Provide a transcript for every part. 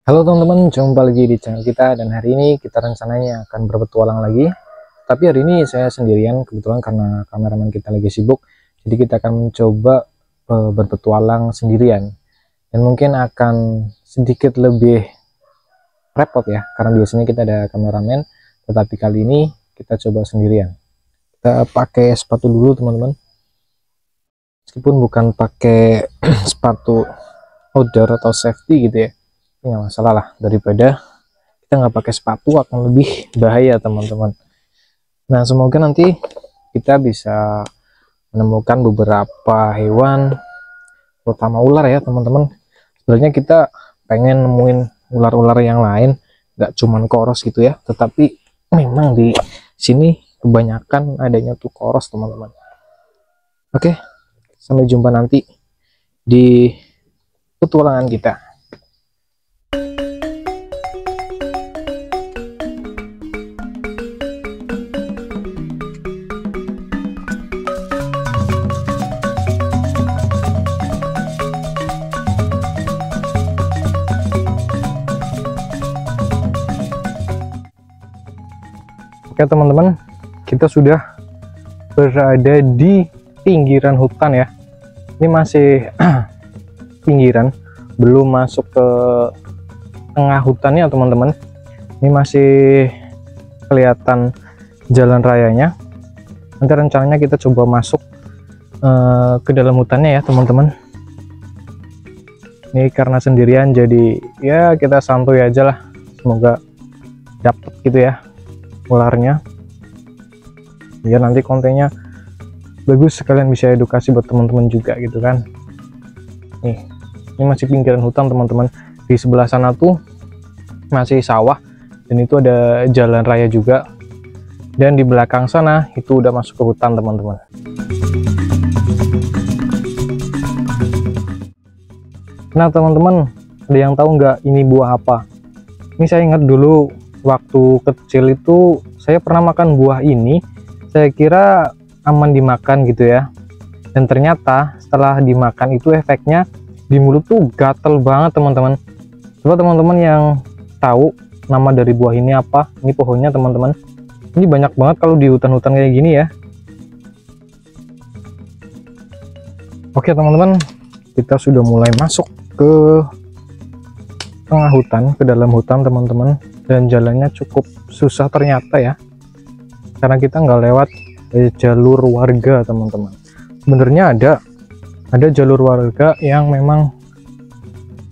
Halo teman-teman, jumpa lagi di channel kita dan hari ini kita rencananya akan berpetualang lagi. Tapi hari ini saya sendirian kebetulan karena kameramen kita lagi sibuk. Jadi kita akan mencoba berpetualang sendirian. Dan mungkin akan sedikit lebih repot ya, karena biasanya kita ada kameramen, tetapi kali ini kita coba sendirian. Kita pakai sepatu dulu teman-teman. Meskipun bukan pakai sepatu outdoor atau safety gitu ya, nggak masalah lah, daripada kita nggak pakai sepatu akan lebih bahaya teman-teman. Nah, semoga nanti kita bisa menemukan beberapa hewan, terutama ular ya teman-teman. Sebenarnya kita pengen nemuin ular-ular yang lain, nggak cuman koros gitu ya, tetapi memang di sini kebanyakan adanya tuh koros teman-teman. Oke, sampai jumpa nanti di petualangan kita. Oke teman-teman, kita sudah berada di pinggiran hutan ya. Ini masih pinggiran, belum masuk ke tengah hutannya teman-teman. Ini masih kelihatan jalan rayanya. Nanti rencananya kita coba masuk ke dalam hutannya ya teman-teman. Ini karena sendirian jadi ya kita santuy aja lah, semoga dapet gitu ya ularnya, biar nanti kontennya bagus, sekalian bisa edukasi buat teman-teman juga gitu kan. Ini masih pinggiran hutan teman-teman. Di sebelah sana tuh masih sawah dan itu ada jalan raya juga, dan di belakang sana itu udah masuk ke hutan teman-teman. Nah teman-teman, ada yang tahu nggak ini buah apa? Ini saya ingat dulu waktu kecil itu saya pernah makan buah ini. Saya kira aman dimakan gitu ya, dan ternyata setelah dimakan itu efeknya di mulut tuh gatel banget teman-teman. Coba teman-teman yang tahu nama dari buah ini apa, ini pohonnya teman-teman. Ini banyak banget kalau di hutan-hutan kayak gini ya. Oke teman-teman, kita sudah mulai masuk ke tengah hutan, ke dalam hutan teman-teman. Dan jalannya cukup susah ternyata ya, karena kita nggak lewat jalur warga teman-teman. Sebenarnya ada jalur warga yang memang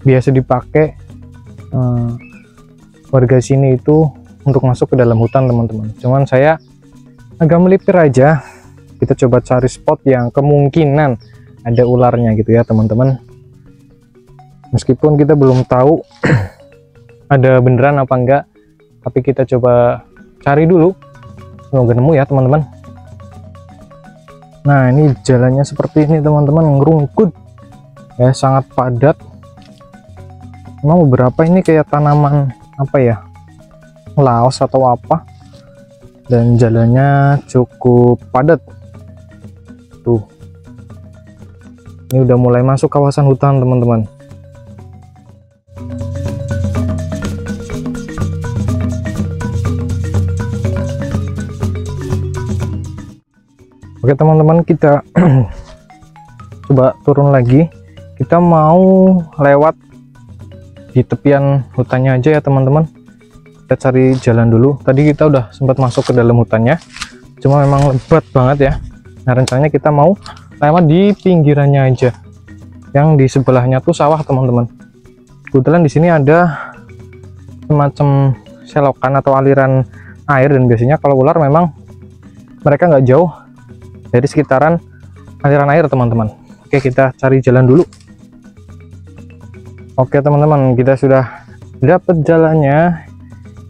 biasa dipakai warga sini itu untuk masuk ke dalam hutan teman-teman. Cuman saya agak melipir aja. Kita coba cari spot yang kemungkinan ada ularnya gitu ya teman-teman. Meskipun kita belum tahu ada beneran apa enggak, tapi kita coba cari dulu, semoga nemu ya teman-teman. Nah ini jalannya seperti ini teman-teman, ngerungkut ya, sangat padat. Memang beberapa ini kayak tanaman apa ya, laos atau apa, dan jalannya cukup padat tuh. Ini udah mulai masuk kawasan hutan teman-teman. Oke teman-teman, kita coba turun lagi. Kita mau lewat di tepian hutannya aja ya teman-teman. Kita cari jalan dulu. Tadi kita udah sempat masuk ke dalam hutannya, cuma memang lebat banget ya. Nah rencananya kita mau lewat di pinggirannya aja, yang di sebelahnya tuh sawah teman-teman. Kebetulan di sini ada semacam selokan atau aliran air, dan biasanya kalau ular memang mereka nggak jauh dari sekitaran aliran air teman-teman. Oke, kita cari jalan dulu. Oke teman-teman, kita sudah dapat jalannya.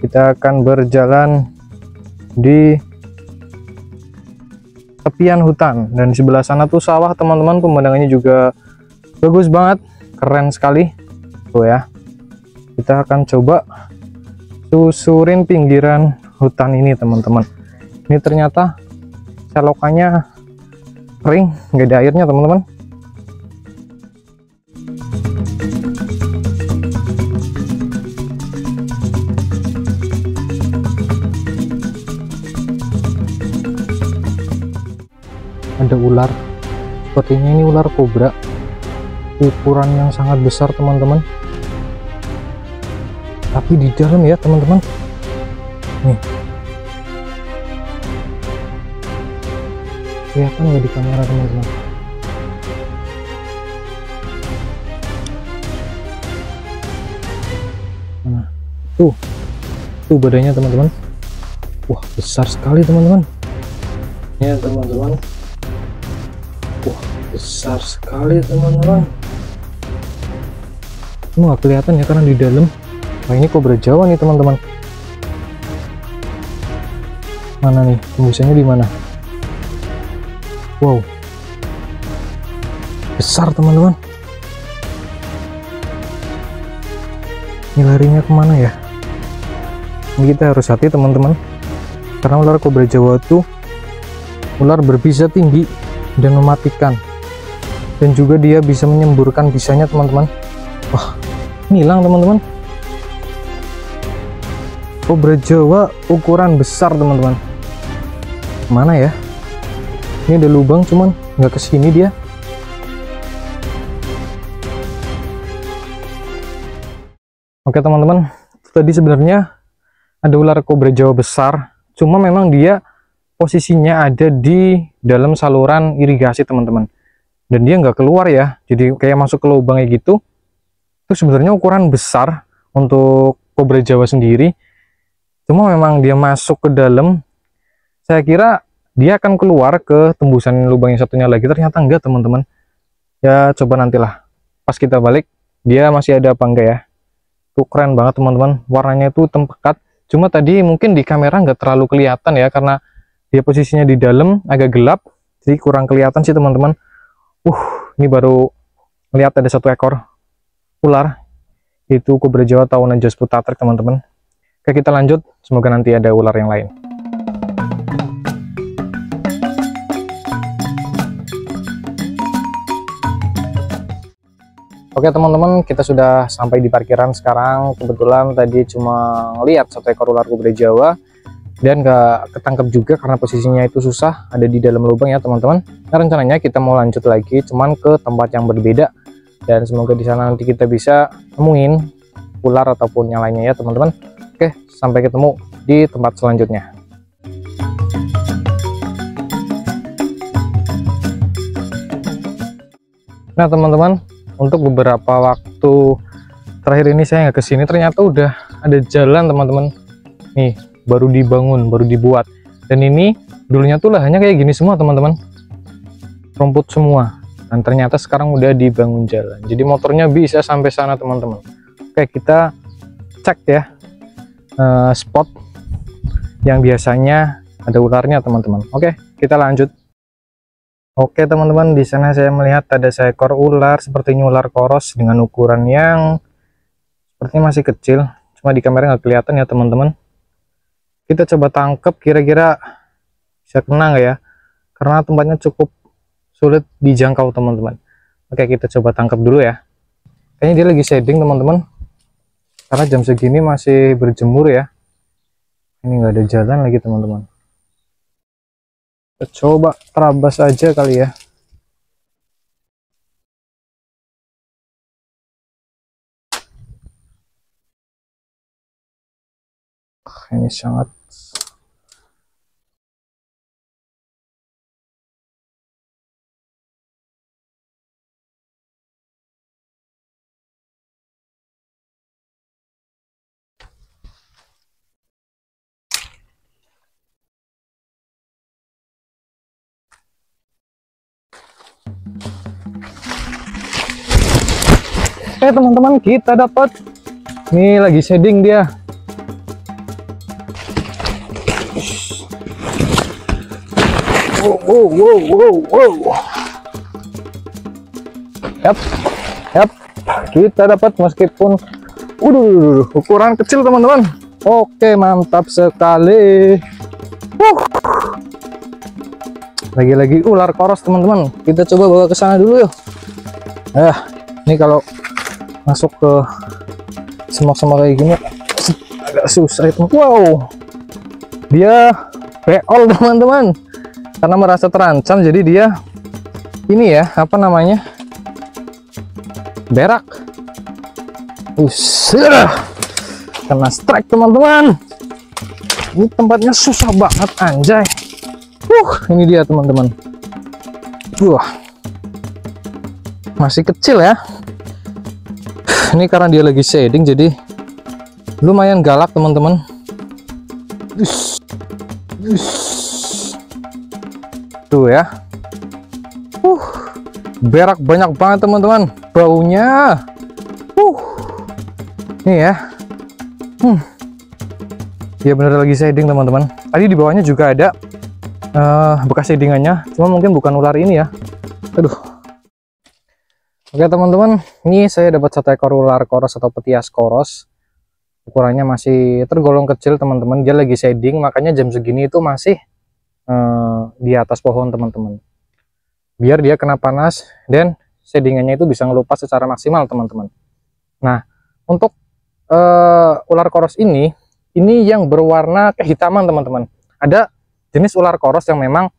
Kita akan berjalan di tepian hutan, dan di sebelah sana tuh sawah teman-teman. Pemandangannya juga bagus banget, keren sekali tuh ya. Kita akan coba susurin pinggiran hutan ini teman-teman. Ini ternyata selokannya kering, nggak ada airnya teman-teman. ada ular. Sepertinya ini ular kobra, ukuran yang sangat besar teman-teman, tapi di dalam ya teman-teman. Nih, kelihatan nggak di kamera teman-teman? Nah, tuh badannya teman-teman. Wah, besar sekali teman-teman. Ya teman-teman, wah besar sekali teman-teman. Ini nggak kelihatan ya karena di dalam. Wah, ini kobra Jawa nih teman-teman. Mana nih tembusannya, di mana? Wow, besar teman-teman. Ini larinya kemana ya? Ini kita harus hati teman-teman, karena ular kobra Jawa tuh ular berbisa tinggi dan mematikan, dan juga dia bisa menyemburkan bisanya teman-teman. Wah, hilang teman-teman. Kobra Jawa ukuran besar teman-teman. Mana ya? Ini ada lubang cuman nggak kesini dia. Oke teman-teman, tadi sebenarnya ada ular kobra Jawa besar, cuma memang dia posisinya ada di dalam saluran irigasi teman-teman, dan dia nggak keluar ya, jadi kayak masuk ke lubang kayak gitu. Itu sebenarnya ukuran besar untuk kobra Jawa sendiri, cuma memang dia masuk ke dalam. Saya kira dia akan keluar ke tembusan lubang yang satunya lagi, ternyata enggak teman-teman. Ya coba nantilah pas kita balik dia masih ada apa enggak ya. Tuh keren banget teman-teman, warnanya itu hitam pekat, cuma tadi mungkin di kamera nggak terlalu kelihatan ya, karena dia posisinya di dalam agak gelap, jadi kurang kelihatan sih teman-teman. Ini baru lihat ada satu ekor ular, itu kobra Jawa tahunan Jos Putatrek teman-teman. Oke, kita lanjut, semoga nanti ada ular yang lain. Oke teman-teman, kita sudah sampai di parkiran sekarang. Kebetulan tadi cuma ngeliat satu ekor ular kobra Jawa dan gak ketangkep juga karena posisinya itu susah, ada di dalam lubang ya teman-teman. Nah, rencananya kita mau lanjut lagi, cuman ke tempat yang berbeda, dan semoga di sana nanti kita bisa nemuin ular ataupun yang lainnya ya teman-teman. Oke, sampai ketemu di tempat selanjutnya. Nah teman-teman, untuk beberapa waktu terakhir ini saya nggak kesini, ternyata udah ada jalan teman-teman. Nih, baru dibangun, baru dibuat, dan ini dulunya tuh lahannya kayak gini semua teman-teman, rumput semua, dan ternyata sekarang udah dibangun jalan, jadi motornya bisa sampai sana teman-teman. Oke, kita cek ya spot yang biasanya ada ularnya teman-teman. Oke, kita lanjut. Oke teman-teman, di sana saya melihat ada seekor ular, sepertinya ular koros dengan ukuran yang sepertinya masih kecil, cuma di kamera nggak kelihatan ya teman-teman. Kita coba tangkap, kira-kira bisa kena nggak ya, karena tempatnya cukup sulit dijangkau teman-teman. Oke, kita coba tangkap dulu ya. Kayaknya dia lagi shading teman-teman, karena jam segini masih berjemur ya. Ini nggak ada jalan lagi teman-teman. Kita coba terabas aja kali ya. Ini sangat teman-teman, kita dapat. Ini lagi shading dia. Wow. Yap, kita dapat meskipun ukuran kecil teman-teman. Oke, mantap sekali. Lagi-lagi ular koros teman-teman, kita coba bawa ke sana dulu yuk. Ini kalau masuk ke semak-semak kayak gini agak susah itu. Wow, dia beol teman-teman. karena merasa terancam, jadi dia ini ya, apa namanya, berak. Kena strike teman-teman. Ini tempatnya susah banget anjay. Ini dia teman-teman. Masih kecil ya. Ini karena dia lagi shading, jadi lumayan galak teman-teman. Tuh ya. Berak banyak banget teman-teman. Baunya. Nih ya. Ya bener lagi shading teman-teman. Tadi di bawahnya juga ada bekas shadingannya, cuma mungkin bukan ular ini ya. Aduh. Oke teman-teman, ini saya dapat satu ekor ular koros atau petias koros. Ukurannya masih tergolong kecil teman-teman. Dia lagi shading, makanya jam segini itu masih di atas pohon teman-teman. Biar dia kena panas dan shadingannya itu bisa ngelupas secara maksimal teman-teman. Nah, untuk ular koros ini yang berwarna kehitaman teman-teman. Ada jenis ular koros yang memang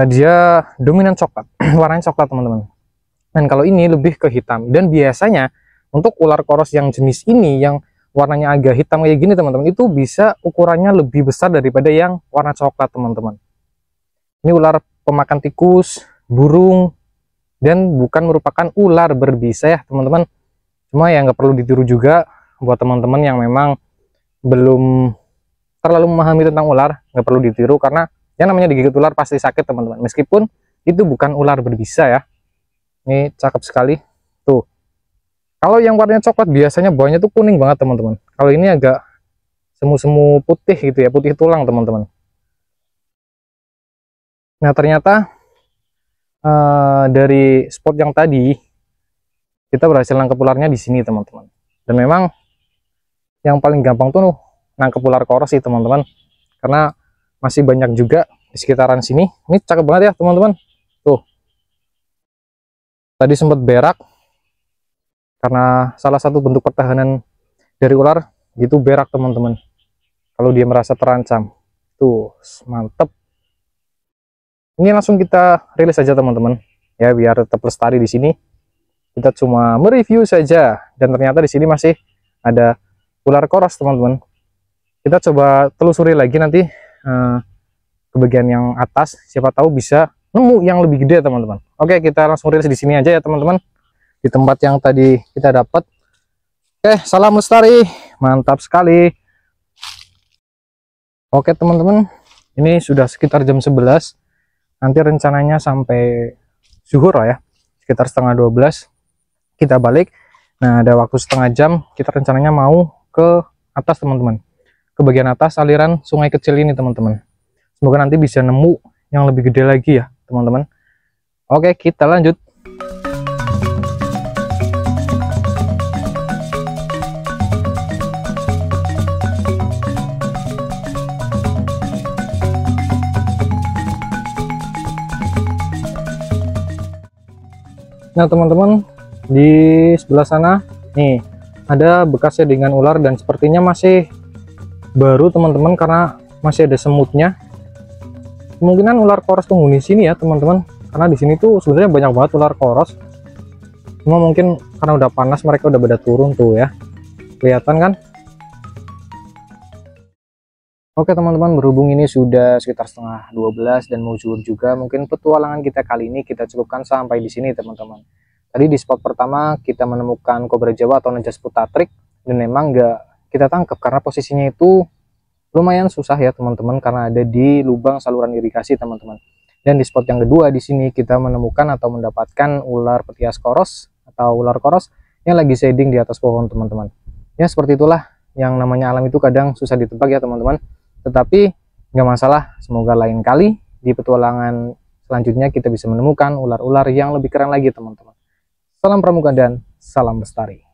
dia dominan coklat, warnanya coklat teman-teman. Dan kalau ini lebih ke hitam. Dan biasanya untuk ular koros yang jenis ini yang warnanya agak hitam kayak gini teman-teman, itu bisa ukurannya lebih besar daripada yang warna coklat teman-teman. Ini ular pemakan tikus, burung, dan bukan merupakan ular berbisa ya teman-teman. Cuma ya nggak perlu ditiru juga buat teman-teman yang memang belum terlalu memahami tentang ular, nggak perlu ditiru karena yang namanya digigit ular pasti sakit teman-teman, meskipun itu bukan ular berbisa ya. Ini cakep sekali tuh. Kalau yang warnanya coklat biasanya bawahnya tuh kuning banget teman-teman. Kalau ini agak semu-semu putih gitu ya, putih tulang teman-teman. Nah ternyata dari spot yang tadi kita berhasil nangkep ularnya di sini teman-teman. Dan memang yang paling gampang tuh nangkep ular koros sih teman-teman, karena masih banyak juga di sekitaran sini. Ini cakep banget ya teman-teman. Tuh, tadi sempat berak karena salah satu bentuk pertahanan dari ular gitu, berak teman-teman kalau dia merasa terancam. Tuh mantep. Ini langsung kita rilis saja teman-teman ya, biar tetap lestari di sini. Kita cuma mereview saja, dan ternyata di sini masih ada ular koros teman-teman. Kita coba telusuri lagi nanti ke bagian yang atas, siapa tahu bisa nemu yang lebih gede teman-teman. Oke, kita langsung rilis di sini aja ya teman-teman, di tempat yang tadi kita dapat. Oke, salam lestari, mantap sekali. Oke teman-teman, ini sudah sekitar jam 11. Nanti rencananya sampai zuhur lah ya, sekitar setengah 12 kita balik. Nah, ada waktu setengah jam, kita rencananya mau ke atas teman-teman, ke bagian atas aliran sungai kecil ini teman-teman. Semoga nanti bisa nemu yang lebih gede lagi ya teman-teman. Oke, kita lanjut. Nah teman-teman, di sebelah sana nih ada bekasnya dengan ular, dan sepertinya masih baru teman-teman karena masih ada semutnya. Kemungkinan ular koros penghuni sini ya teman-teman, karena di sini tuh sebenarnya banyak banget ular koros. Cuma mungkin karena udah panas mereka udah pada turun tuh ya, kelihatan kan. Oke teman-teman, berhubung ini sudah sekitar setengah 12 dan mau zuhur juga, mungkin petualangan kita kali ini kita cukupkan sampai di sini teman-teman. Tadi di spot pertama kita menemukan kobra jawa atau najas putatrik, dan memang nggak kita tangkap karena posisinya itu lumayan susah ya teman-teman, karena ada di lubang saluran irigasi teman-teman. Dan di spot yang kedua di sini kita menemukan atau mendapatkan ular petias koros atau ular koros yang lagi shading di atas pohon teman-teman. Ya seperti itulah, yang namanya alam itu kadang susah ditebak ya teman-teman. Tetapi nggak masalah, semoga lain kali di petualangan selanjutnya kita bisa menemukan ular-ular yang lebih keren lagi teman-teman. Salam pramuka dan salam lestari.